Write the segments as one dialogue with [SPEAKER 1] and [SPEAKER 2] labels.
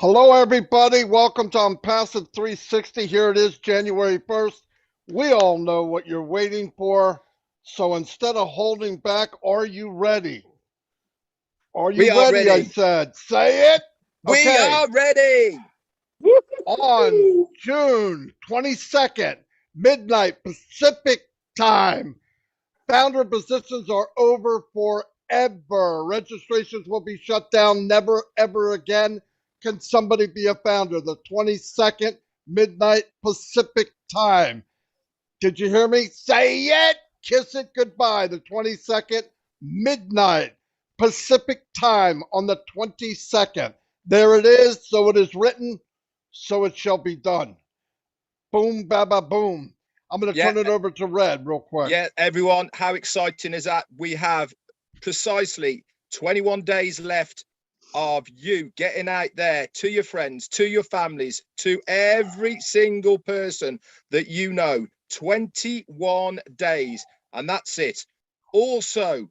[SPEAKER 1] Hello, everybody. Welcome to ONPASSIVE 360. Here it is, January 1st. We all know what you're waiting for. So instead of holding back, are you ready? Are you ready? I said. Say it.
[SPEAKER 2] We are ready.
[SPEAKER 1] On June 22nd, midnight Pacific time, founder positions are over forever. Registrations will be shut down. Never, ever again can somebody be a founder. The 22nd, midnight Pacific time. Did you hear me? Say it. Kiss it goodbye. The 22nd, midnight Pacific time on the 22nd. There it is. So it is written. So it shall be done. Boom, baba, boom. I'm going to turn it over to Red real quick.
[SPEAKER 2] Yeah, everyone, how exciting is that? We have precisely 21 days left of you getting out there to your friends, to your families, to every single person that you know. 21 days, and that's it. Also,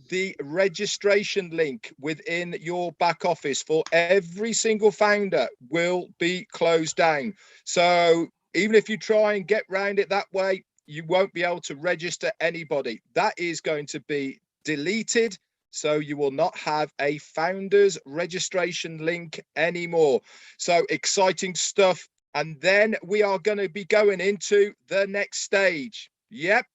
[SPEAKER 2] the registration link within your back office for every single founder will be closed down. So even if you try and get around it that way, you won't be able to register anybody. That is going to be deleted. So you will not have a founders registration link anymore. So exciting stuff. And then we are going to be going into the next stage. Yep.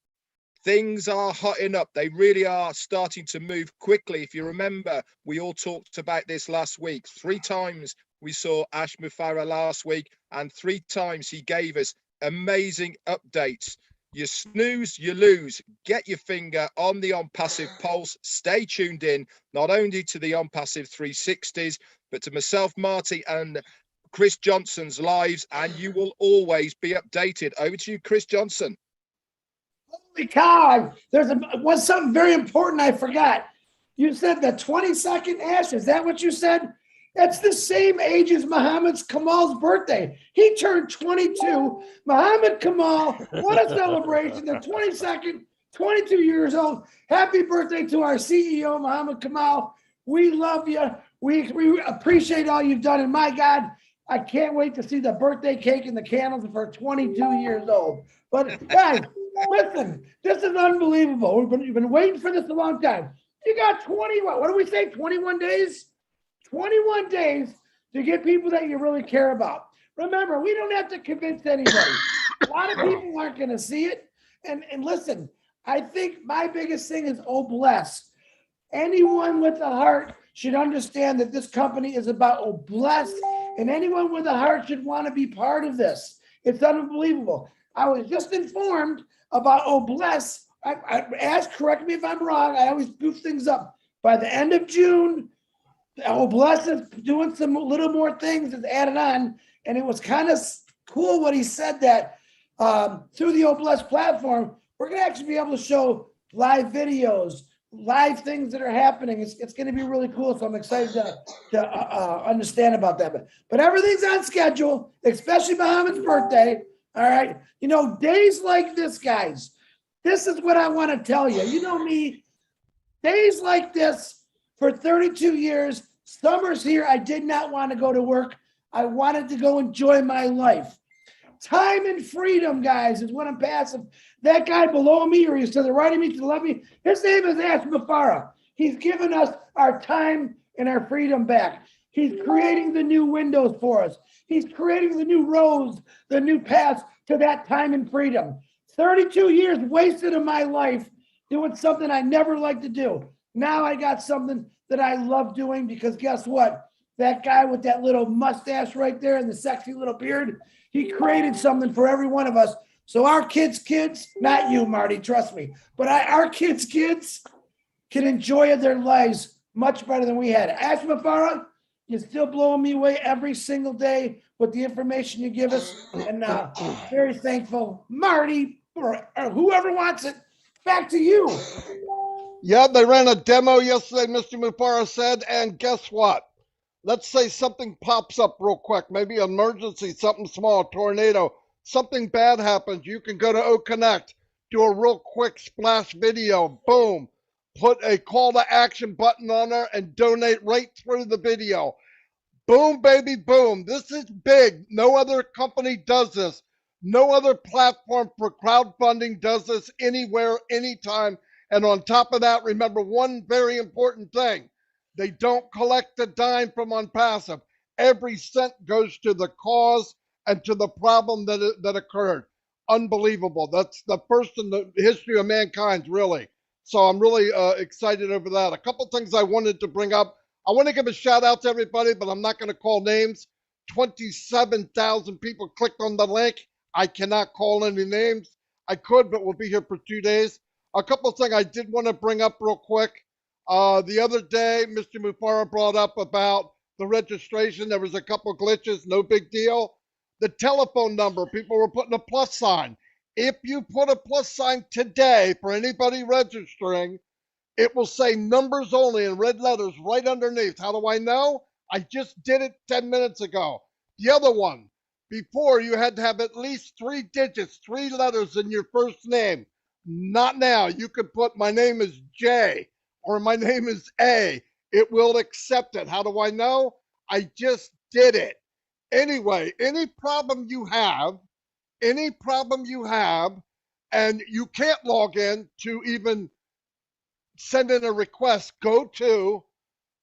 [SPEAKER 2] Things are hotting up. They really are starting to move quickly. If you remember, we all talked about this last week. 3 times we saw Ash Mufareh last week, and 3 times he gave us amazing updates. You snooze, you lose. Get your finger on the ONPASSIVE pulse. Stay tuned in, not only to the ONPASSIVE 360s, but to myself, Marty, and Chris Johnson's lives, and you will always be updated. Over to you, Chris Johnson.
[SPEAKER 3] Holy cow! Was something very important I forgot. You said the 22nd, Ash. Is that what you said? That's the same age as Muhammad Kamal's birthday. He turned 22. Muhammad Kamal, what a celebration. The 22nd, 22 years old. Happy birthday to our CEO, Muhammad Kamal. We love you. We appreciate all you've done. And my God, I can't wait to see the birthday cake and the candles for 22 years old. But guys, listen, this is unbelievable. We've been waiting for this a long time. You got 21, what do we say, 21 days? 21 days to get people that you really care about. Remember, we don't have to convince anybody. A lot of people aren't going to see it. And listen, I think my biggest thing is, oh, bless. Anyone with a heart should understand that this company is about, oh, bless. And anyone with a heart should want to be part of this. It's unbelievable. I was just informed about, oh, bless. Ask, correct me if I'm wrong. I always goof things up. By the end of June, oh, bless is doing some little more things, is added on. And it was kind of cool what he said, that through the Oh Bless platform, we're going to actually be able to show live videos, live things that are happening. It's going to be really cool. So I'm excited to understand about that. But everything's on schedule, especially Muhammad's birthday. All right. You know, days like this, guys, this is what I want to tell you. You know me, days like this for 32 years, summers here, I did not want to go to work. I wanted to go enjoy my life. Time and freedom, guys, is what I'm passing. That guy below me, or he's to the right of me, to the left of me, his name is Ash Mufareh. He's given us our time and our freedom back. He's creating the new windows for us. He's creating the new roads, the new paths to that time and freedom. 32 years wasted of my life doing something I never liked to do. Now I got something that I love doing, because guess what? That guy with that little mustache right there and the sexy little beard, he created something for every one of us. So our kids, not you, Marty, trust me, but our kids can enjoy their lives much better than we had. Ash Mufareh, you're still blowing me away every single day with the information you give us. And very thankful. Marty, or whoever wants it, back to you.
[SPEAKER 1] Yeah, they ran a demo yesterday, Mr. Mufareh said, and guess what? Let's say something pops up real quick, maybe an emergency, something small, tornado, something bad happens. You can go to OConnect, do a real quick splash video, boom, put a call to action button on there and donate right through the video. Boom, baby, boom. This is big. No other company does this. No other platform for crowdfunding does this anywhere, anytime. And on top of that, remember one very important thing. They don't collect a dime from ONPASSIVE. Every cent goes to the cause and to the problem that occurred. Unbelievable. That's the first in the history of mankind, really. So I'm really excited over that. A couple things I wanted to bring up. I want to give a shout out to everybody, but I'm not going to call names. 27,000 people clicked on the link. I cannot call any names. I could, but we'll be here for 2 days. A couple of things I did want to bring up real quick. The other day, Mr. Mufara brought up about the registration. There was a couple glitches, no big deal. The telephone number, people were putting a plus sign. If you put a plus sign today for anybody registering, it will say numbers only in red letters right underneath. How do I know? I just did it 10 minutes ago. The other one, before you had to have at least 3 digits, 3 letters in your first name. Not now. You could put my name is J or my name is A. It will accept it. How do I know? I just did it. Anyway, any problem you have, and you can't log in to even send in a request, go to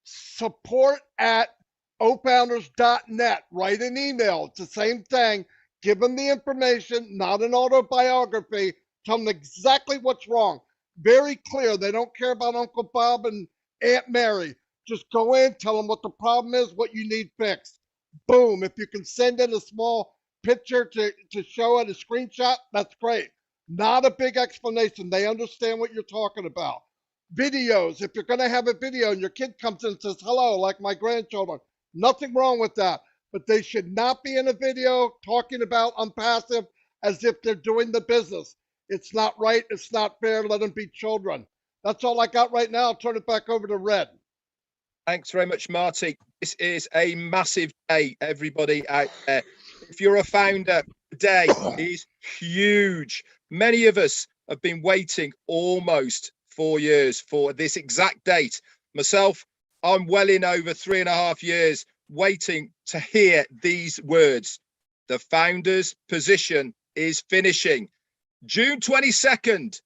[SPEAKER 1] support@ofounders.net. Write an email. It's the same thing. Give them the information, not an autobiography. Tell them exactly what's wrong. Very clear. They don't care about Uncle Bob and Aunt Mary. Just go in, tell them what the problem is, what you need fixed. Boom. If you can send in a small picture to show it, a screenshot, that's great. Not a big explanation. They understand what you're talking about. Videos. If you're going to have a video and your kid comes in and says hello, like my grandchildren, nothing wrong with that. But they should not be in a video talking about ONPASSIVE as if they're doing the business. It's not right. It's not fair. Let them be children. That's all I got right now. I'll turn it back over to Red.
[SPEAKER 2] Thanks very much, Marty. This is a massive day, everybody out there. If you're a founder, today is huge. Many of us have been waiting almost 4 years for this exact date. Myself, I'm well in over 3.5 years waiting to hear these words. The founder's position is finishing. June 22nd,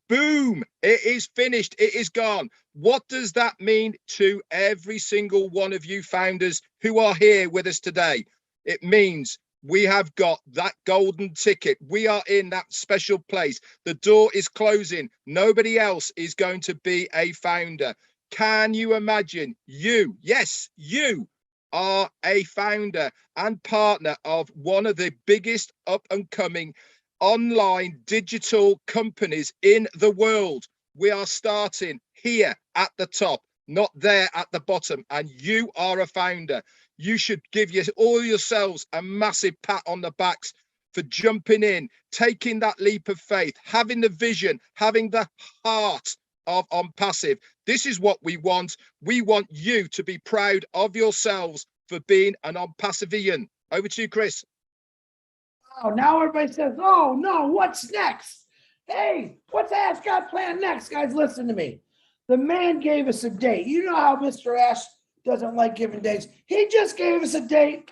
[SPEAKER 2] boom, it is finished, it is gone. What does that mean to every single one of you founders who are here with us today? It means we have got that golden ticket. We are in that special place. The door is closing. Nobody else is going to be a founder. Can you imagine? You, yes, you are a founder and partner of one of the biggest up and coming online digital companies in the world. We are starting here at the top, not there at the bottom, and you are a founder. You should give all yourselves a massive pat on the backs for jumping in, taking that leap of faith, having the vision, having the heart of ONPASSIVE. This is what we want. We want you to be proud of yourselves for being an ONPASSIVian. Over to you, Chris.
[SPEAKER 3] Oh, now everybody says, oh no, what's next? Hey, what's Ash got planned next? Guys, listen to me. The man gave us a date. You know how Mr. Ash doesn't like giving dates. He just gave us a date.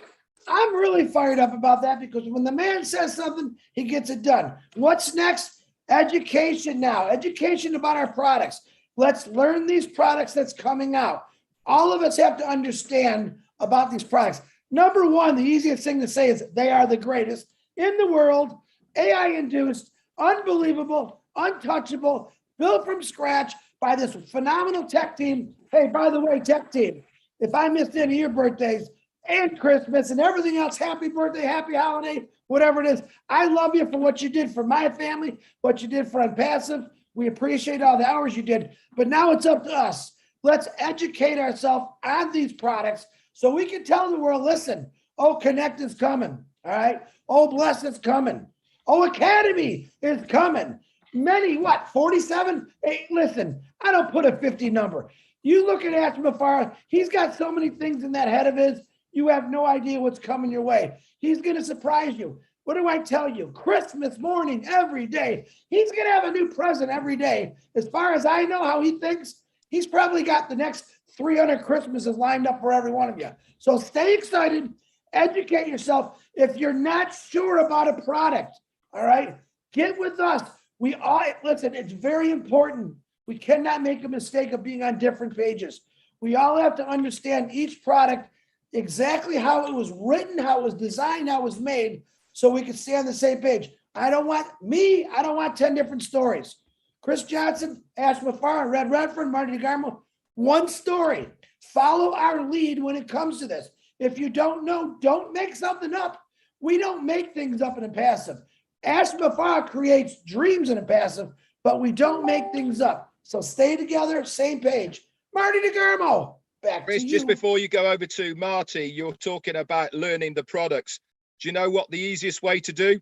[SPEAKER 3] I'm really fired up about that because when the man says something, he gets it done. What's next? Education now. Education about our products. Let's learn these products that's coming out. All of us have to understand about these products. Number one, the easiest thing to say is they are the greatest in the world, AI-induced, unbelievable, untouchable, built from scratch by this phenomenal tech team. Hey, by the way, tech team, if I missed any of your birthdays and Christmas and everything else, happy birthday, happy holiday, whatever it is, I love you for what you did for my family, what you did for ONPASSIVE. We appreciate all the hours you did, but now it's up to us. Let's educate ourselves on these products so we can tell the world, listen, oh, Connect is coming, all right? Oh, Bless is coming. Oh, Academy is coming. Many, 47? Hey, listen, I don't put a 50 number. You look at Ash Mufara, he's got so many things in that head of his, you have no idea what's coming your way. He's going to surprise you. What do I tell you? Christmas morning, every day. He's going to have a new present every day. As far as I know how he thinks, he's probably got the next 300 Christmases lined up for every one of you. So stay excited, educate yourself. If you're not sure about a product, all right, get with us. We all, listen, it's very important. We cannot make a mistake of being on different pages. We all have to understand each product, exactly how it was written, how it was designed, how it was made, so we can stay on the same page. I don't want 10 different stories. Chris Johnson, Ash Mafar, Red Redfern, Marty DeGarmo, one story. Follow our lead when it comes to this. If you don't know, don't make something up. We don't make things up in a passive. Ash Mafar creates dreams in a passive, but we don't make things up. So stay together, same page. Marty DeGarmo, back
[SPEAKER 2] Chris,
[SPEAKER 3] to you.
[SPEAKER 2] just before you go over to Marty, you're talking about learning the products. Do you know what the easiest way to do?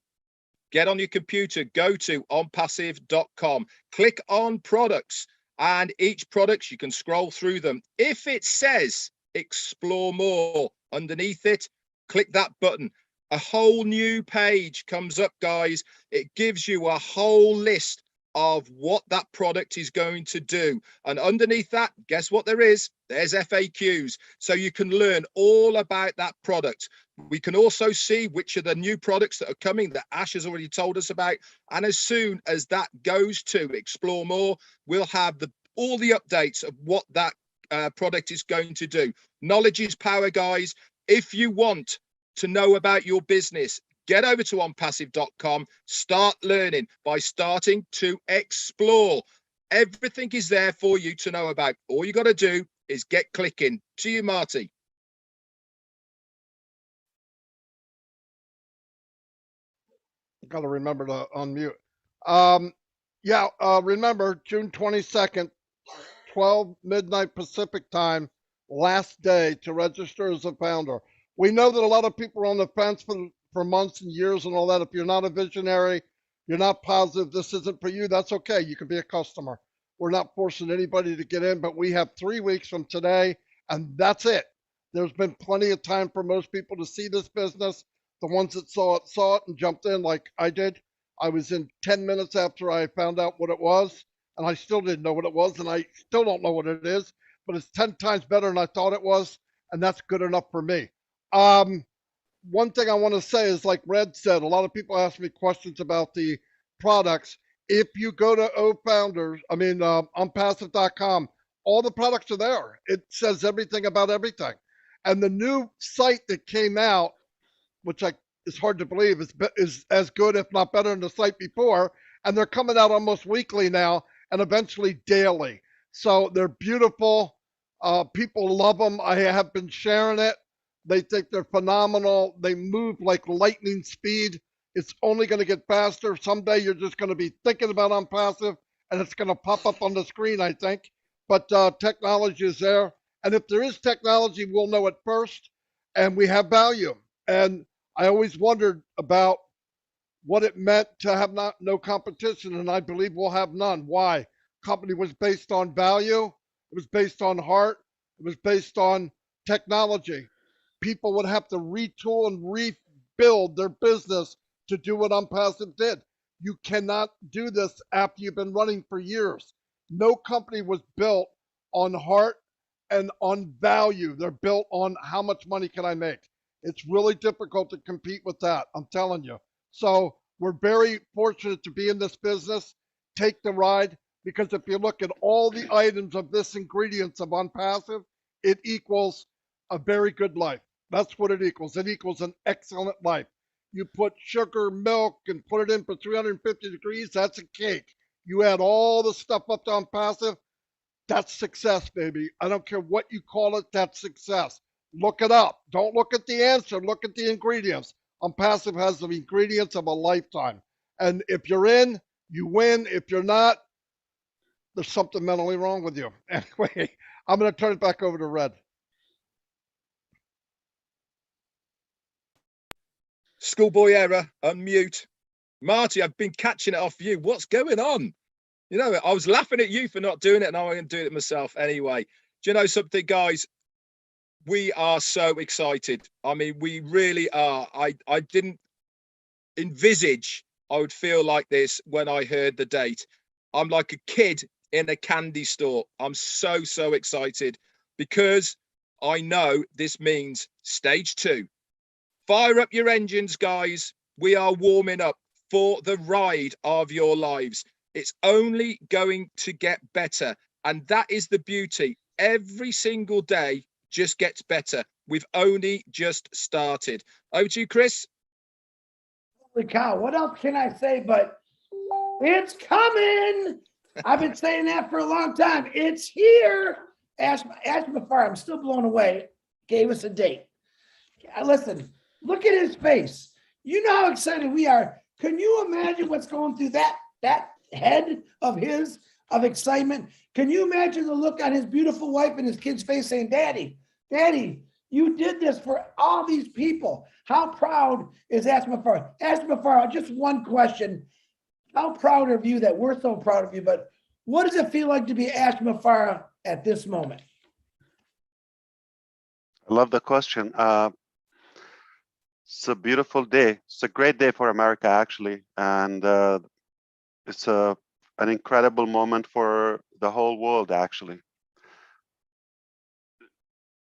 [SPEAKER 2] Get on your computer, go to onpassive.com, click on products, and each product, you can scroll through them. If it says explore more underneath it, click that button. A whole new page comes up, guys. It gives you a whole list of what that product is going to do. And underneath that, guess what there is? There's FAQs. So you can learn all about that product. We can also see which are the new products that are coming that Ash has already told us about. And as soon as that goes to explore more, we'll have all the updates of what that product is going to do. Knowledge is power, guys. If you want to know about your business, get over to onpassive.com, start learning by starting to explore. Everything is there for you to know about. All you got to do is get clicking. To you, Marty.
[SPEAKER 1] Got to remember to unmute. Remember June 22nd, 12 midnight Pacific time, last day to register as a founder. We know that a lot of people are on the fence for months and years and all that. If you're not a visionary, you're not positive, this isn't for you, that's okay. You can be a customer. We're not forcing anybody to get in, but we have 3 weeks from today, and that's it. There's been plenty of time for most people to see this business. The ones that saw it and jumped in like I did. I was in 10 minutes after I found out what it was, and I still didn't know what it was, and I still don't know what it is, but it's 10 times better than I thought it was, and that's good enough for me. One thing I want to say is, like Red said, a lot of people ask me questions about the products. If you go to onpassive.com, all the products are there. It says everything about everything. And the new site that came out, which is hard to believe, is as good, if not better, than the site before. And they're coming out almost weekly now and eventually daily. So they're beautiful. People love them. I have been sharing it. They think they're phenomenal. They move like lightning speed. It's only going to get faster. Someday you're just going to be thinking about OnPassive and it's going to pop up on the screen, I think. But technology is there. And if there is technology, we'll know it first. And we have value. And I always wondered about what it meant to have no competition. And I believe we'll have none. Why? Company was based on value. It was based on heart. It was based on technology. People would have to retool and rebuild their business to do what OnPassive did. You cannot do this after you've been running for years. No company was built on heart and on value. They're built on how much money can I make. It's really difficult to compete with that, I'm telling you. So we're very fortunate to be in this business. Take the ride, because if you look at all the items of this ingredients of OnPassive, it equals a very good life. That's what it equals. It equals an excellent life. You put sugar, milk, and put it in for 350 degrees, that's a cake. You add all the stuff up to OnPassive, that's success, baby. I don't care what you call it, that's success. Look it up. Don't look at the answer, look at the ingredients. OnPassive has the ingredients of a lifetime. And if you're in, you win. If you're not, there's something mentally wrong with you. Anyway, I'm going to turn it back over to Red.
[SPEAKER 2] Schoolboy error, unmute. Marty, I've been catching it off you. What's going on? You know, I was laughing at you for not doing it, and I'm going to do it myself anyway. Do you know something, guys? We are so excited. I mean, we really are. I didn't envisage I would feel like this when I heard the date. I'm like a kid in a candy store. I'm so excited. because I know this means stage 2. Fire up your engines, guys. We are warming up for the ride of your lives. It's only going to get better. And that is the beauty. Every single day just gets better. We've only just started. Over to you, Chris.
[SPEAKER 3] Holy cow, what else can I say but it's coming? I've been saying that for a long time. It's here. Ask McFarland, I'm still blown away. Gave us a date. Listen, look at his face. You know how excited we are. Can you imagine what's going through that head of his of excitement? Can you imagine the look on his beautiful wife and his kid's face saying, Daddy, you did this for all these people. How proud is Ask McFarland? Ask McFarland, just one question. How proud of you that we're so proud of you, but what does it feel like to be Ask McFarland at this moment?
[SPEAKER 4] I love the question. It's a beautiful day. It's a great day for America, actually. And it's an incredible moment for the whole world, actually.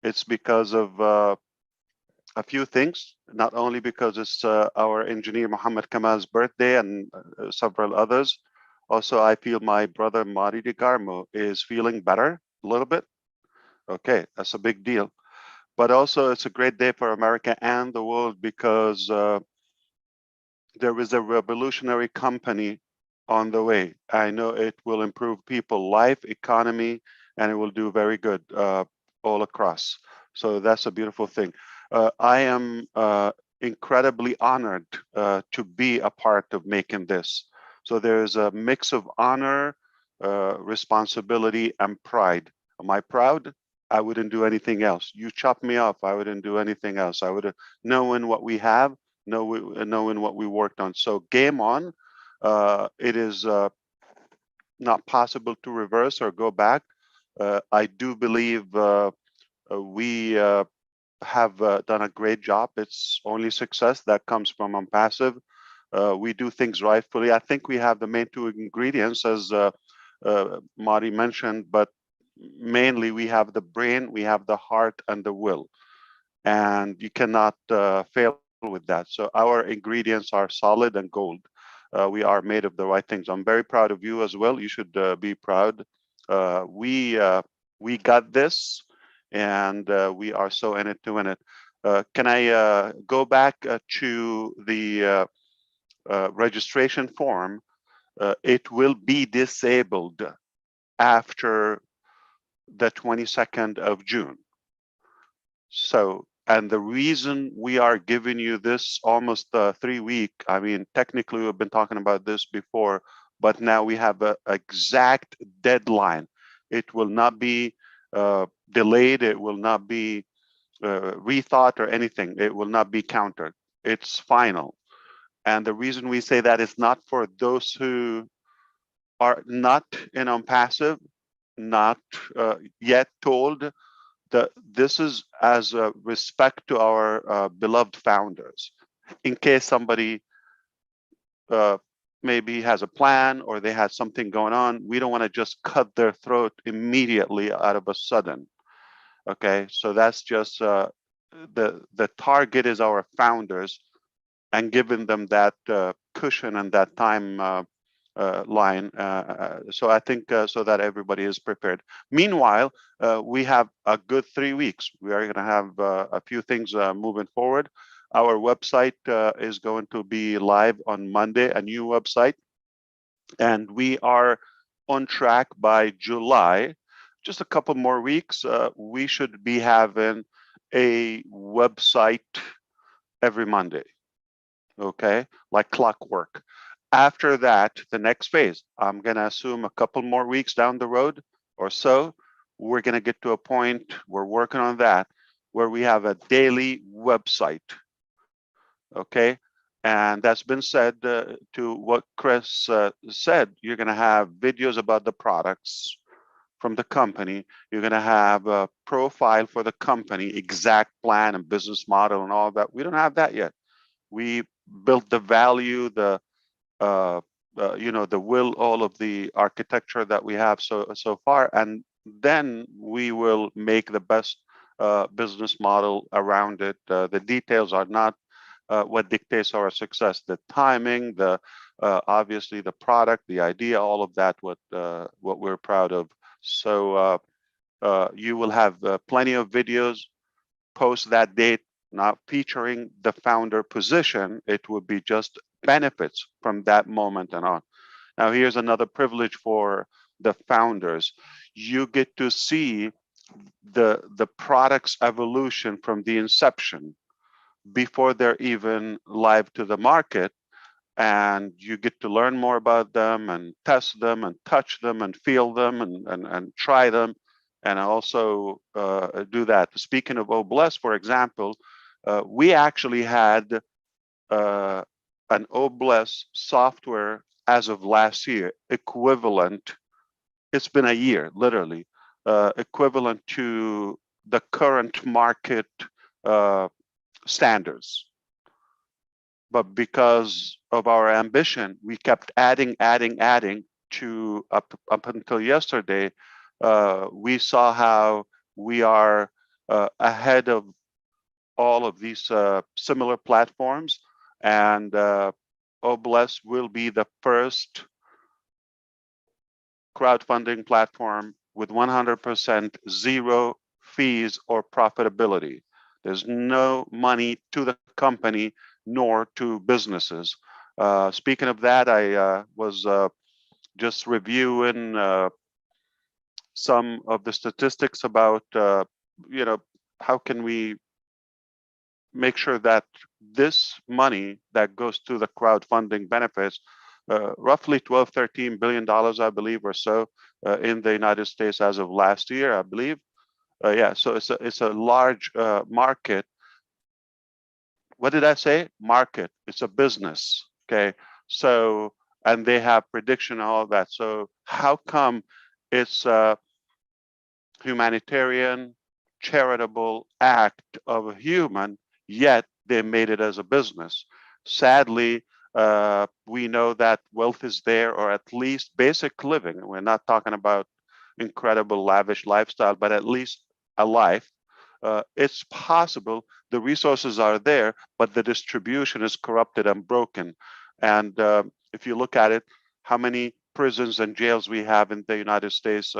[SPEAKER 4] It's because of a few things, not only because it's our engineer Muhammad Kamal's birthday and several others. Also, I feel my brother MARTY DEGARMO is feeling better a little bit. Okay, that's a big deal. But also, it's a great day for America and the world because there is a revolutionary company on the way. I know it will improve people's life, economy, and it will do very good all across. So that's a beautiful thing. I am incredibly honored to be a part of making this. So there's a mix of honor, responsibility, and pride. Am I proud? I wouldn't do anything else. You chop me off, I wouldn't do anything else. I would have known what we have, knowing what we worked on. So game on. It is not possible to reverse or go back. I do believe we have done a great job. It's only success that comes from ONPASSIVE. We do things rightfully. I think we have the main two ingredients, as Marty mentioned, but mainly we have the brain, we have the heart, and the will. And you cannot fail with that. So our ingredients are solid and gold. We are made of the right things. I'm very proud of you as well. You should be proud. We got this, and we are so in it to win it. Can I go back to the registration form? It will be disabled after the 22nd of June. So, and the reason we are giving you this almost 3 week, I mean, technically we've been talking about this before, but now we have an exact deadline. It will not be delayed. It will not be rethought or anything. It will not be countered. It's final. And the reason we say that is not for those who are not in ONPASSIVE, not yet told that this is as a respect to our beloved founders. In case somebody maybe has a plan or they had something going on, we don't want to just cut their throat immediately out of a sudden. Okay, so that's just the target is our founders, and giving them that cushion and that time line. So I think so that everybody is prepared. Meanwhile, we have a good 3 weeks. We are going to have a few things moving forward. Our website is going to be live on Monday, a new website, and we are on track by July. Just a couple more weeks, we should be having a website every Monday. Okay, like clockwork. After that, the next phase, I'm going to assume a couple more weeks down the road or so, we're going to get to a point, we're working on that, where we have a daily website. Okay, and that's been said to what Chris said. You're going to have videos about the products from the company. You're going to have a profile for the company, exact plan and business model and all that. We don't have that yet. We built the value, the you know, the will, all of the architecture that we have so far, and then we will make the best business model around it. The details are not what dictates our success. The timing, the obviously the product, the idea, all of that, what we're proud of. So you will have plenty of videos post that date, not featuring the founder position. It would be just benefits from that moment and on. Now, here's another privilege for the founders. You get to see the product's evolution from the inception before they're even live to the market, and you get to learn more about them and test them and touch them and feel them and try them, and also do that. Speaking of OBLESS, for example, we actually had an OBLESS software as of last year equivalent. It's been a year, literally, equivalent to the current market standards. But because of our ambition, we kept adding to up until yesterday. We saw how we are ahead of all of these similar platforms, and OBLESS will be the first crowdfunding platform with 100% zero fees or profitability. There's no money to the company nor to businesses. Speaking of that, I was just reviewing some of the statistics about, how can we make sure that this money that goes to the crowdfunding benefits roughly $12-13 billion, I believe, or so, in the United States as of last year, I believe. Yeah, so it's a large market. What did I say? Market. It's a business. Okay. So, and they have prediction and all of that. So how come it's a humanitarian, charitable act of a human, yet they made it as a business? Sadly, we know that wealth is there, or at least basic living. We're not talking about incredible lavish lifestyle, but at least a life. It's possible, the resources are there, but the distribution is corrupted and broken. And if you look at it, how many prisons and jails we have in the United States,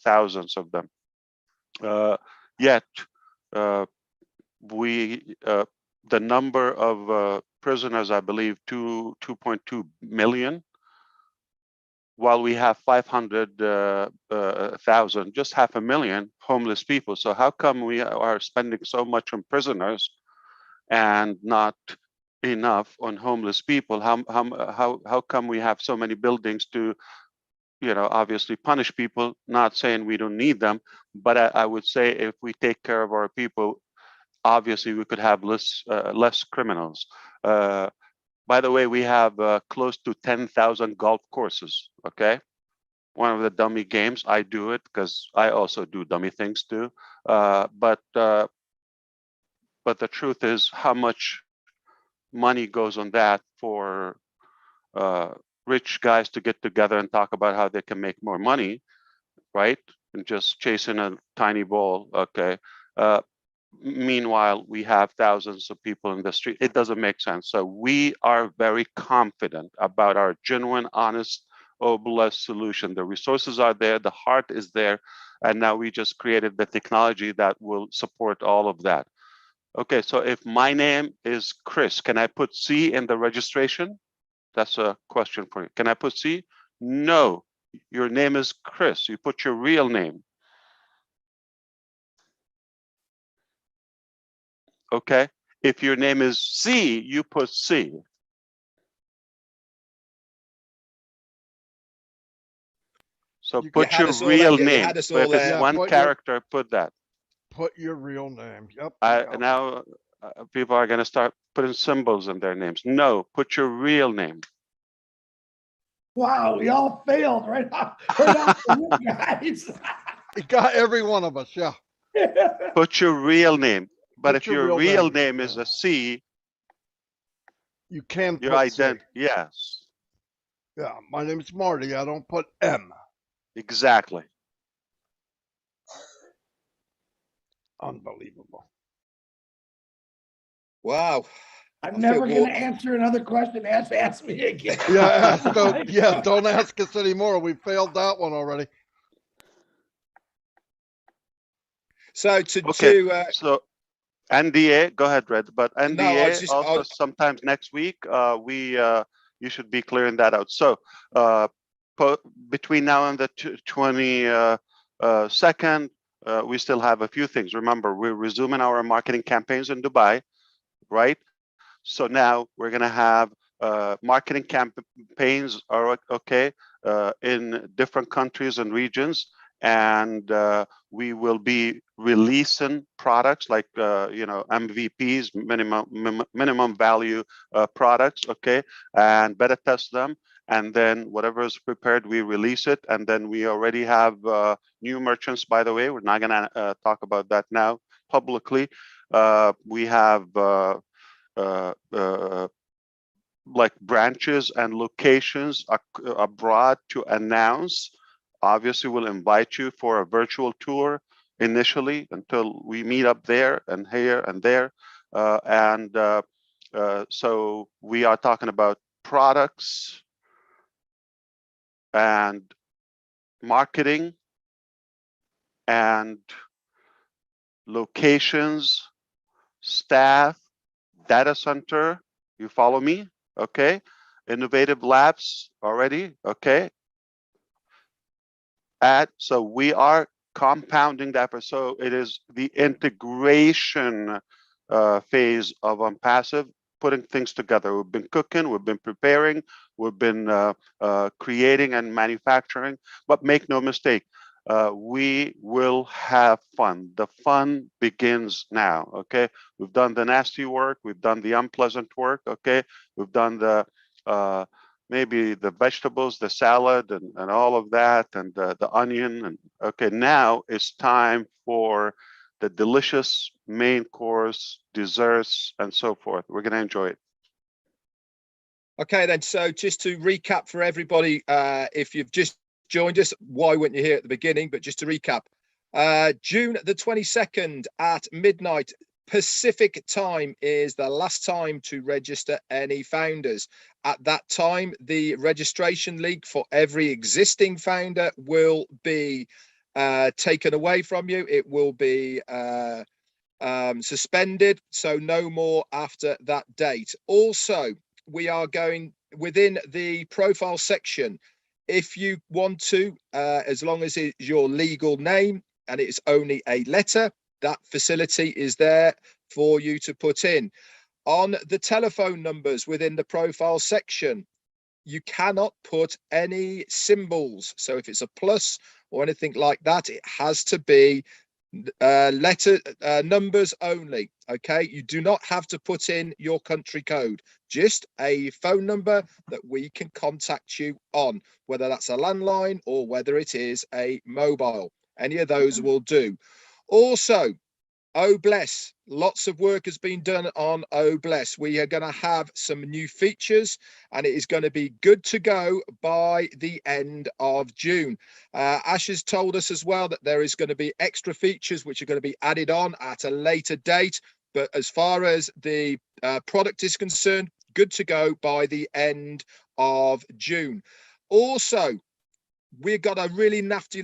[SPEAKER 4] thousands of them. Yet, the number of prisoners, I believe, 2.2 million, while we have 500,000, just 500,000 homeless people. So how come we are spending so much on prisoners and not enough on homeless people? How come we have so many buildings to, obviously punish people? Not saying we don't need them, but I would say if we take care of our people, obviously we could have less criminals. By the way, we have close to 10,000 golf courses, okay? One of the dummy games, I do it because I also do dummy things too. But the truth is, how much money goes on that for rich guys to get together and talk about how they can make more money, right? And just chasing a tiny ball, okay? Meanwhile, we have thousands of people in the street. It doesn't make sense. So we are very confident about our genuine, honest, OBLESS solution. The resources are there, the heart is there, and now we just created the technology that will support all of that. Okay, so if my name is Chris, can I put C in the registration? That's a question for you. Can I put C? No, your name is Chris. You put your real name. Okay, if your name is C, you put C. So put your real name. If it's one character, put that.
[SPEAKER 1] Put your real name. Yep.
[SPEAKER 4] Now people are going to start putting symbols in their names. No, put your real name.
[SPEAKER 3] Wow, we all failed right off the guys.
[SPEAKER 1] It got every one of us, yeah.
[SPEAKER 4] Put your real name. But if your real name is a C,
[SPEAKER 1] you can
[SPEAKER 4] your
[SPEAKER 1] put
[SPEAKER 4] identity. Yes.
[SPEAKER 1] Yeah, my name is Marty. I don't put M.
[SPEAKER 4] Exactly.
[SPEAKER 1] Unbelievable.
[SPEAKER 2] Wow.
[SPEAKER 3] I'm
[SPEAKER 2] I
[SPEAKER 3] never
[SPEAKER 2] feel
[SPEAKER 3] going to
[SPEAKER 2] warm.
[SPEAKER 3] answer another question. Ask me again.
[SPEAKER 1] Yeah,
[SPEAKER 3] Oh
[SPEAKER 1] so
[SPEAKER 3] my
[SPEAKER 1] yeah,
[SPEAKER 3] God.
[SPEAKER 1] don't ask us anymore. We failed that one already.
[SPEAKER 2] So
[SPEAKER 4] Okay, so NDA, go ahead, Red. But
[SPEAKER 2] no, I
[SPEAKER 4] NDA
[SPEAKER 2] just
[SPEAKER 4] also sometimes next week, you should be clearing that out. So between now and the 22nd, we still have a few things. Remember, we're resuming our marketing campaigns in Dubai, right? So now we're gonna have marketing campaigns are okay in different countries and regions, and we will be releasing products like MVPs, minimum value products, okay, and beta test them, and then whatever is prepared, we release it, and then we already have new merchants. By the way, we're not gonna talk about that now publicly. We have like branches and locations abroad to announce. Obviously, we'll invite you for a virtual tour initially until we meet up there and here and there. So we are talking about products and marketing and locations, staff, data center. You follow me? Okay. Innovative labs already. Okay. So we are compounding that. So it is the integration phase of ONPASSIVE, putting things together. We've been cooking, we've been preparing, we've been creating and manufacturing, but make no mistake, we will have fun. The fun begins now, okay? We've done the nasty work, we've done the unpleasant work, okay? We've done the maybe the vegetables, the salad, and all of that, and the onion. And okay, now it's time for the delicious main course, desserts, and so forth. We're going to enjoy it.
[SPEAKER 2] Okay, then. So just to recap for everybody, if you've just joined us, why weren't you here at the beginning? But just to recap, June the 22nd at midnight Pacific time is the last time to register any founders. At that time, the registration link for every existing founder will be taken away from you. It will be suspended, so no more after that date. Also, we are going within the profile section. If you want to, as long as it's your legal name and it's only a letter, that facility is there for you to put in. On the telephone numbers within the profile section, you cannot put any symbols. So if it's a plus or anything like that, it has to be numbers only. Okay, you do not have to put in your country code, just a phone number that we can contact you on, whether that's a landline or whether it is a mobile. Any of those will do. Also, Oh Bless, lots of work has been done on Oh Bless. We are going to have some new features and it is going to be good to go by the end of June. Ash has told us as well that there is going to be extra features which are going to be added on at a later date. But as far as the product is concerned, good to go by the end of June. Also, we've got a really nifty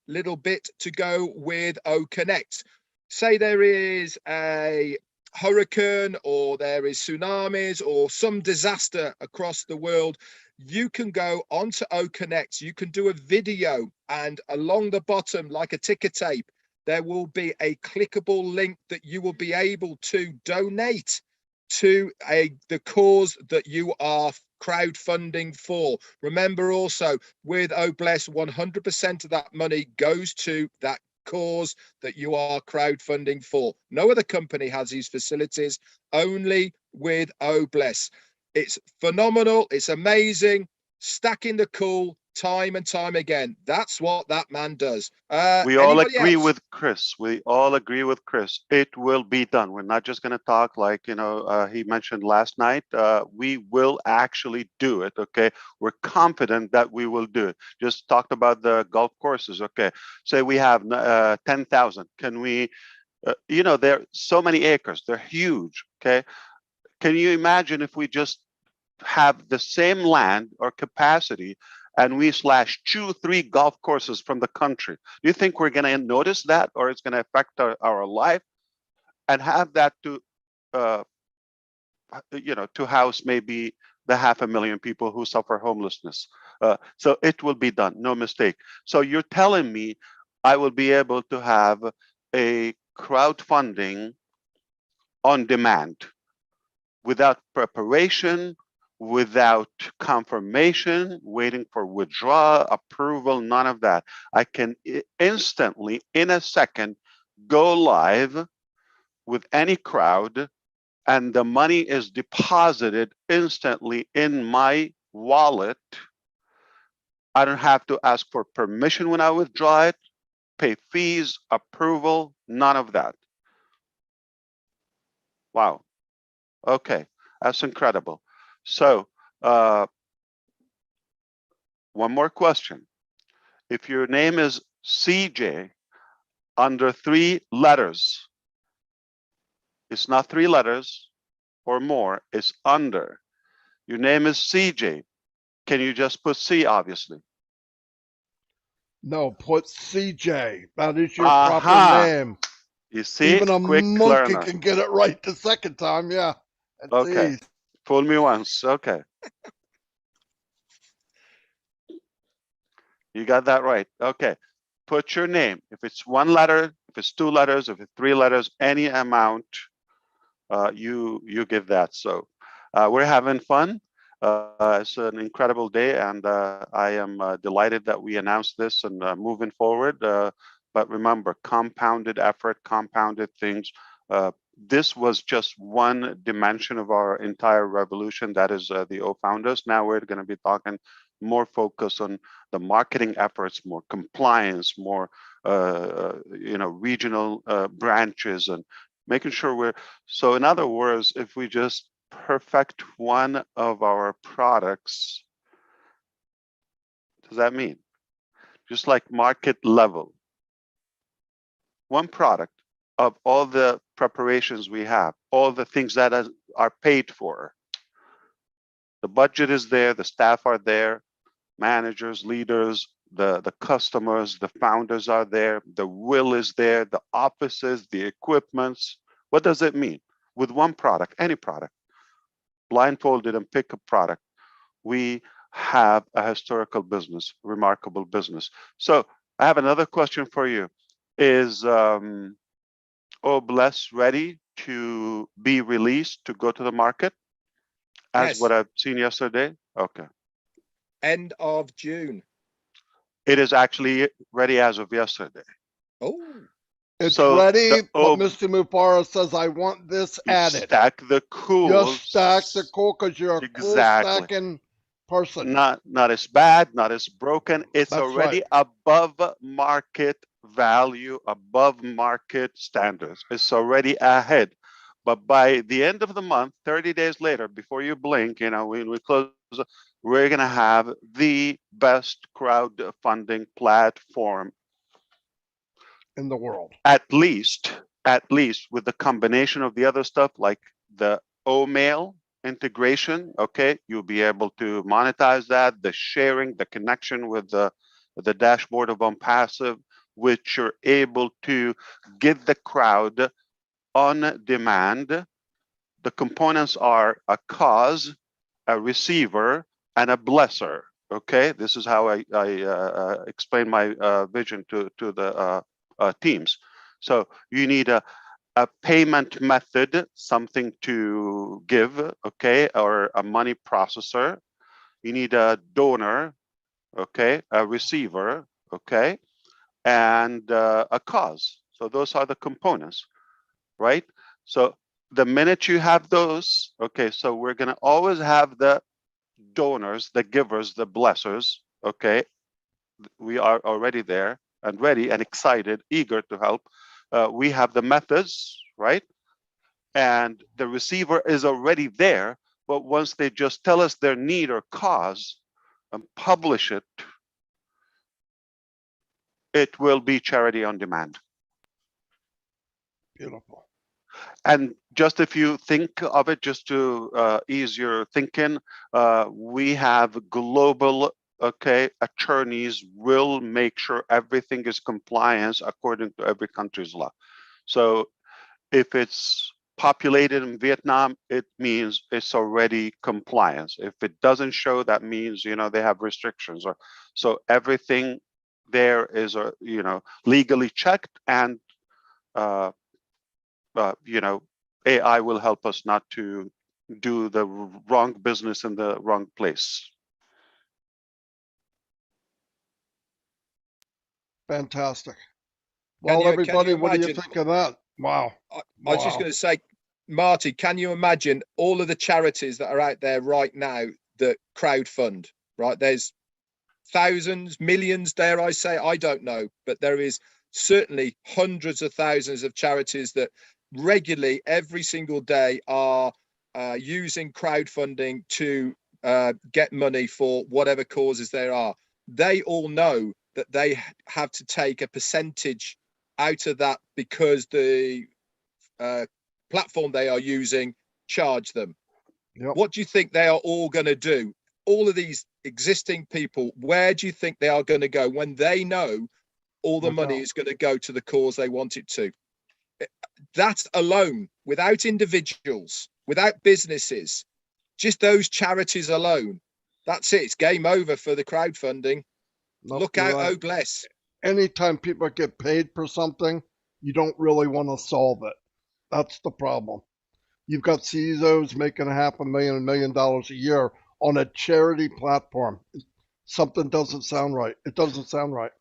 [SPEAKER 2] little bit to go with O Connect. Say there is a hurricane or there is tsunamis or some disaster across the world, you can go onto O Connect, you can do a video, and along the bottom, like a ticker tape, there will be a clickable link that you will be able to donate to the cause that you are crowdfunding for. Remember also, with Oh Bless, 100% of that money goes to that cause that you are crowdfunding for. No other company has these facilities, only with Oh Bless. It's phenomenal, it's amazing. Stacking the cool, time and time again. That's what that man does.
[SPEAKER 4] We all
[SPEAKER 2] Anybody
[SPEAKER 4] agree
[SPEAKER 2] else?
[SPEAKER 4] with Chris. We all agree with Chris. It will be done. We're not just going to talk like, he mentioned last night. We will actually do it. Okay. We're confident that we will do it. Just talked about the golf courses. Okay. Say we have 10,000. Can we, there are so many acres. They're huge. Okay. Can you imagine if we just have the same land or capacity and we slash 2-3 golf courses from the country? Do you think we're going to notice that, or it's going to affect our life? And have that to to house maybe the 500,000 people who suffer homelessness. So it will be done, no mistake. So you're telling me I will be able to have a crowdfunding on demand, without preparation, without confirmation, waiting for withdrawal, approval, none of that. I can instantly, in a second, go live with any crowd, and the money is deposited instantly in my wallet. I don't have to ask for permission when I withdraw it, pay fees, approval, none of that. Wow. Okay, that's incredible. So one more question. If your name is CJ under 3 letters, it's not 3 letters or more, it's under. Your name is CJ. Can you just put C, obviously?
[SPEAKER 1] No, put CJ. That is your proper
[SPEAKER 4] Aha.
[SPEAKER 1] name.
[SPEAKER 4] You see,
[SPEAKER 1] Even a
[SPEAKER 4] quick
[SPEAKER 1] monkey
[SPEAKER 4] learner.
[SPEAKER 1] can get it right the second time. Yeah. That's
[SPEAKER 4] Okay.
[SPEAKER 1] easy.
[SPEAKER 4] Fool me once. Okay. You got that right. Okay. Put your name. If it's 1 letter, if it's 2 letters, if it's 3 letters, any amount, you give that. So we're having fun. It's an incredible day, and I am delighted that we announced this and moving forward. But remember, compounded effort, compounded things. This was just one dimension of our entire revolution. That is the O Founders. Now we're going to be talking more focus on the marketing efforts, more compliance, more regional branches, and making sure we're. So in other words, if we just perfect one of our products, what does that mean? Just like market level, one product of all the preparations we have, all the things that are paid for. The budget is there, the staff are there, managers, leaders, the customers, the founders are there, the will is there, the offices, the equipments. What does it mean? With one product, any product, blindfolded and pick a product, we have a historical business, remarkable business. So I have another question for you. Is Bless ready to be released to go to the market as
[SPEAKER 2] Yes.
[SPEAKER 4] what I've seen yesterday? Okay.
[SPEAKER 2] End of June.
[SPEAKER 4] It is actually ready as of yesterday.
[SPEAKER 2] Oh.
[SPEAKER 1] It's
[SPEAKER 4] So
[SPEAKER 1] ready, but Mr. Mufara says, I want this added.
[SPEAKER 4] Stack the cool.
[SPEAKER 1] Just stack the cool because you're a cool stacking person.
[SPEAKER 4] Not as bad, not as broken. It's
[SPEAKER 1] That's
[SPEAKER 4] already
[SPEAKER 1] right.
[SPEAKER 4] above market value, above market standards. It's already ahead. But by the end of the month, 30 days later, before you blink, when we close, we're going to have the best crowdfunding platform
[SPEAKER 1] in the world.
[SPEAKER 4] At least with the combination of the other stuff, like the O-mail integration, okay, you'll be able to monetize that, the sharing, the connection with the dashboard of ONPASSIVE, which you're able to get the crowd on demand. The components are a cause, a receiver, and a blesser. Okay, this is how I explain my vision to the teams. So you need a payment method, something to give, okay, or a money processor. You need a donor, okay, a receiver, okay, and a cause. So those are the components, right? So the minute you have those, okay, so we're going to always have the donors, the givers, the blessers, okay, we are already there and ready and excited, eager to help. We have the methods, right? And the receiver is already there, but once they just tell us their need or cause and publish it, it will be charity on demand.
[SPEAKER 1] Beautiful.
[SPEAKER 4] And just if you think of it, just to ease your thinking, we have global, okay, attorneys will make sure everything is compliance according to every country's law. So if it's populated in Vietnam, it means it's already compliance. If it doesn't show, that means, you know, they have restrictions. Or so everything there is, you know, legally checked, and you know, AI will help us not to do the wrong business in the wrong place.
[SPEAKER 1] Fantastic.
[SPEAKER 2] Can
[SPEAKER 1] Well,
[SPEAKER 2] you
[SPEAKER 1] everybody, what do you
[SPEAKER 2] imagine?
[SPEAKER 1] think of that? Wow.
[SPEAKER 2] I was just going to say, Marty, can you imagine all of the charities that are out there right now that crowdfund, right? There's thousands, millions, dare I say, I don't know, but there is certainly hundreds of thousands of charities that regularly every single day are using crowdfunding to get money for whatever causes there are. They all know that they have to take a percentage out of that because the platform they are using charge them.
[SPEAKER 1] Yep.
[SPEAKER 2] What do you think they are all going to do? All of these existing people, where do you think they are going to go when they know all the money is going to go to the cause they want it to? That alone, without individuals, without businesses, just those charities alone, that's it. It's game over for the crowdfunding.
[SPEAKER 1] Nope,
[SPEAKER 2] Look
[SPEAKER 1] you're
[SPEAKER 2] out,
[SPEAKER 1] right.
[SPEAKER 2] oh bless.
[SPEAKER 1] Anytime people get paid for something, you don't really want to solve it. That's the problem. You've got CEOs making $500,000, $1 million a year on a charity platform. Something doesn't sound right. It doesn't sound right.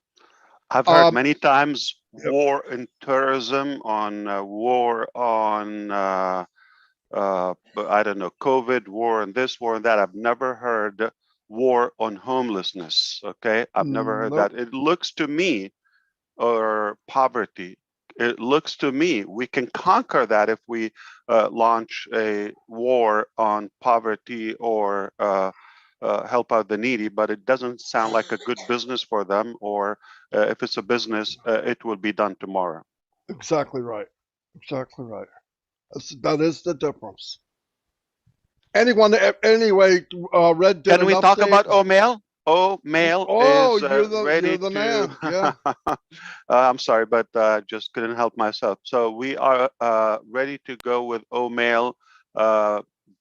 [SPEAKER 4] I've heard many times war in terrorism, on war on I don't know, COVID, war and this, war and that. I've never heard war on homelessness. Okay, I've never heard
[SPEAKER 1] Nope.
[SPEAKER 4] that. It looks to me, or poverty, it looks to me we can conquer that if we launch a war on poverty or help out the needy, but it doesn't sound like a good business for them, or if it's a business, it will be done tomorrow.
[SPEAKER 1] Exactly right. Exactly right. That is the difference. Anyone, anyway, Red did
[SPEAKER 4] Can we
[SPEAKER 1] an
[SPEAKER 4] talk
[SPEAKER 1] update.
[SPEAKER 4] about OMail? OMail
[SPEAKER 1] Oh,
[SPEAKER 4] is ready
[SPEAKER 1] you're the
[SPEAKER 4] to.
[SPEAKER 1] man. Yeah.
[SPEAKER 4] I'm sorry, but just couldn't help myself. So we are ready to go with OMail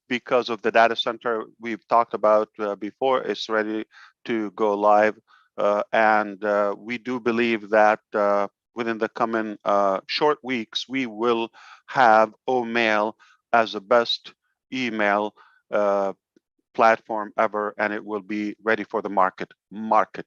[SPEAKER 4] because of the data center we've talked about before. It's ready to go live, and we do believe that within the coming short weeks, we will have OMail as the best email platform ever, and it will be ready for the market,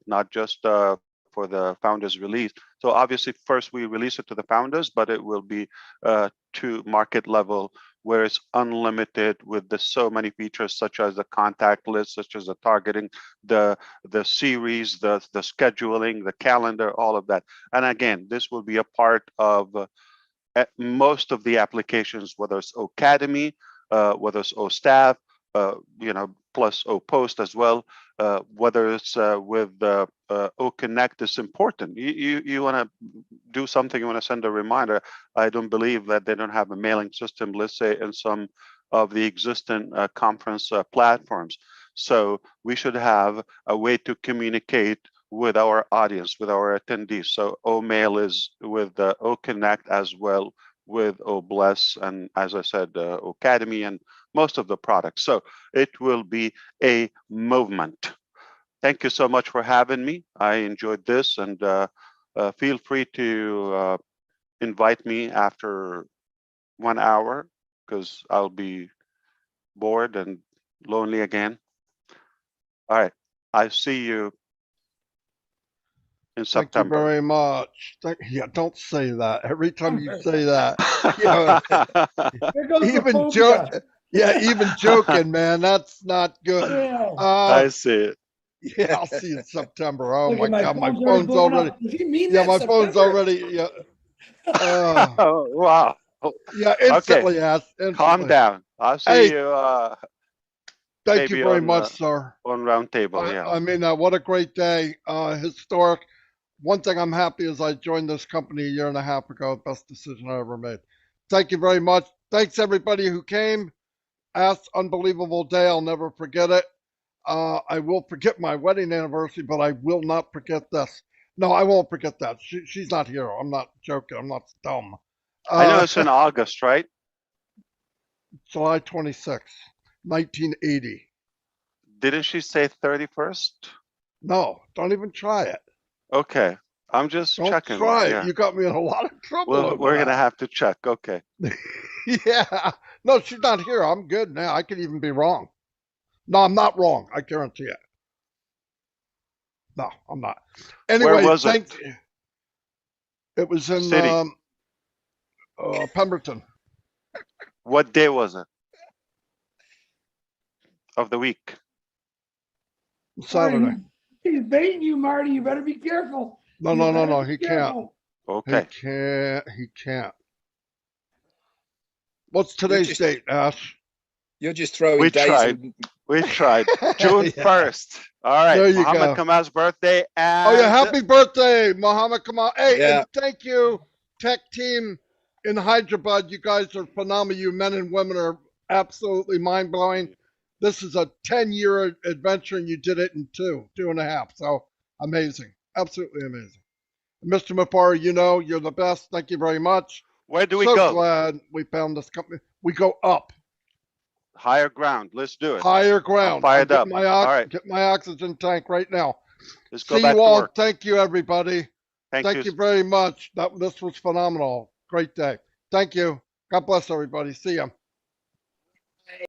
[SPEAKER 4] not just for the founders release. So obviously first we release it to the founders, but it will be to market level, where it's unlimited with the so many features, such as the contact list, such as the targeting, the series, the scheduling, the calendar, all of that. And again, this will be a part of most of the applications, whether it's Academy, whether it's OStaff, you know, plus OPost as well, whether it's with OConnect is important. You want to do something, you want to send a reminder. I don't believe that they don't have a mailing system, let's say, in some of the existing conference platforms. So we should have a way to communicate with our audience, with our attendees. So OMail is with OConnect as well, with OBless, and as I said, Academy and most of the products. So it will be a movement. Thank you so much for having me. I enjoyed this, and feel free to invite me after 1 hour, because I'll be bored and lonely again. All right, I see you in September.
[SPEAKER 1] Thank you very much. Yeah, don't say that. Every time you say that, you know,
[SPEAKER 3] There goes the
[SPEAKER 1] even
[SPEAKER 3] phobia.
[SPEAKER 1] even joking, man, that's not good.
[SPEAKER 3] Yeah.
[SPEAKER 4] I see it.
[SPEAKER 1] Yeah, I'll see you in September. Oh
[SPEAKER 3] Look
[SPEAKER 1] my
[SPEAKER 3] at
[SPEAKER 1] God, my
[SPEAKER 3] phone's
[SPEAKER 1] phone's
[SPEAKER 3] blowing
[SPEAKER 1] already.
[SPEAKER 3] up. Does he mean
[SPEAKER 1] Yeah,
[SPEAKER 3] that
[SPEAKER 1] my phone's
[SPEAKER 3] September?
[SPEAKER 1] already. Yeah,
[SPEAKER 4] Oh, wow.
[SPEAKER 1] yeah, instantly, Ash.
[SPEAKER 4] Calm
[SPEAKER 1] Instantly.
[SPEAKER 4] down. I'll see
[SPEAKER 1] Hey,
[SPEAKER 4] you
[SPEAKER 1] thank you
[SPEAKER 4] maybe
[SPEAKER 1] very
[SPEAKER 4] on
[SPEAKER 1] much, sir.
[SPEAKER 4] round table. Yeah.
[SPEAKER 1] I mean, what a great day. Historic. One thing I'm happy is I joined this company a year and a half ago. Best decision I ever made. Thank you very much. Thanks everybody who came. Asked, unbelievable day. I'll never forget it. I will forget my wedding anniversary, but I will not forget this. No, I won't forget that. She's not here. I'm not joking. I'm not dumb.
[SPEAKER 4] I know it's in August, right?
[SPEAKER 1] July 26th, 1980.
[SPEAKER 4] Didn't she say 31st?
[SPEAKER 1] No, don't even try it.
[SPEAKER 4] Okay. I'm just
[SPEAKER 1] Don't
[SPEAKER 4] checking.
[SPEAKER 1] try it.
[SPEAKER 4] Yeah.
[SPEAKER 1] You got me in a lot of trouble.
[SPEAKER 4] Well,
[SPEAKER 1] over
[SPEAKER 4] we're
[SPEAKER 1] that.
[SPEAKER 4] gonna have to check. Okay.
[SPEAKER 1] Yeah. No, she's not here. I'm good now. I could even be wrong. No, I'm not wrong. I guarantee it. No, I'm not. Anyway,
[SPEAKER 4] Where was it?
[SPEAKER 1] It was in
[SPEAKER 4] City.
[SPEAKER 1] Pemberton.
[SPEAKER 4] What day was it? Of the week?
[SPEAKER 1] Saturday.
[SPEAKER 3] Marty, he's baiting you, Marty. You better be careful.
[SPEAKER 1] No,
[SPEAKER 3] You
[SPEAKER 1] no, no,
[SPEAKER 3] better
[SPEAKER 1] no.
[SPEAKER 3] be
[SPEAKER 1] He can't.
[SPEAKER 3] careful.
[SPEAKER 4] Okay.
[SPEAKER 1] He can't. What's today's date, Ash?
[SPEAKER 2] You're just throwing
[SPEAKER 4] We
[SPEAKER 2] days.
[SPEAKER 4] tried. We tried. June
[SPEAKER 1] Yeah.
[SPEAKER 4] 1st. All right.
[SPEAKER 1] There you
[SPEAKER 4] Muhammad
[SPEAKER 1] go.
[SPEAKER 4] Kamal's birthday. And
[SPEAKER 1] Oh yeah, happy birthday, Muhammad Kamal. Hey,
[SPEAKER 2] Yeah.
[SPEAKER 1] and thank you, tech team in Hyderabad. You guys are phenomenal. You men and women are absolutely mind blowing. This is a 10-year adventure, and you did it in two and a half. So amazing, absolutely amazing. Mr. Mapari, you know you're the best. Thank you very much.
[SPEAKER 4] where do we
[SPEAKER 1] So
[SPEAKER 4] go?
[SPEAKER 1] glad we found this company. We go up,
[SPEAKER 4] Higher ground. Let's do it.
[SPEAKER 1] higher ground.
[SPEAKER 4] fired
[SPEAKER 1] I'm
[SPEAKER 4] up.
[SPEAKER 1] getting
[SPEAKER 4] All right.
[SPEAKER 1] Get my oxygen tank right now.
[SPEAKER 4] Let's go
[SPEAKER 1] See
[SPEAKER 4] back
[SPEAKER 1] you
[SPEAKER 4] to
[SPEAKER 1] all.
[SPEAKER 4] work.
[SPEAKER 1] Thank you, everybody.
[SPEAKER 4] Thank
[SPEAKER 1] You very much. This was phenomenal. Great day. Thank you. God bless everybody. See ya.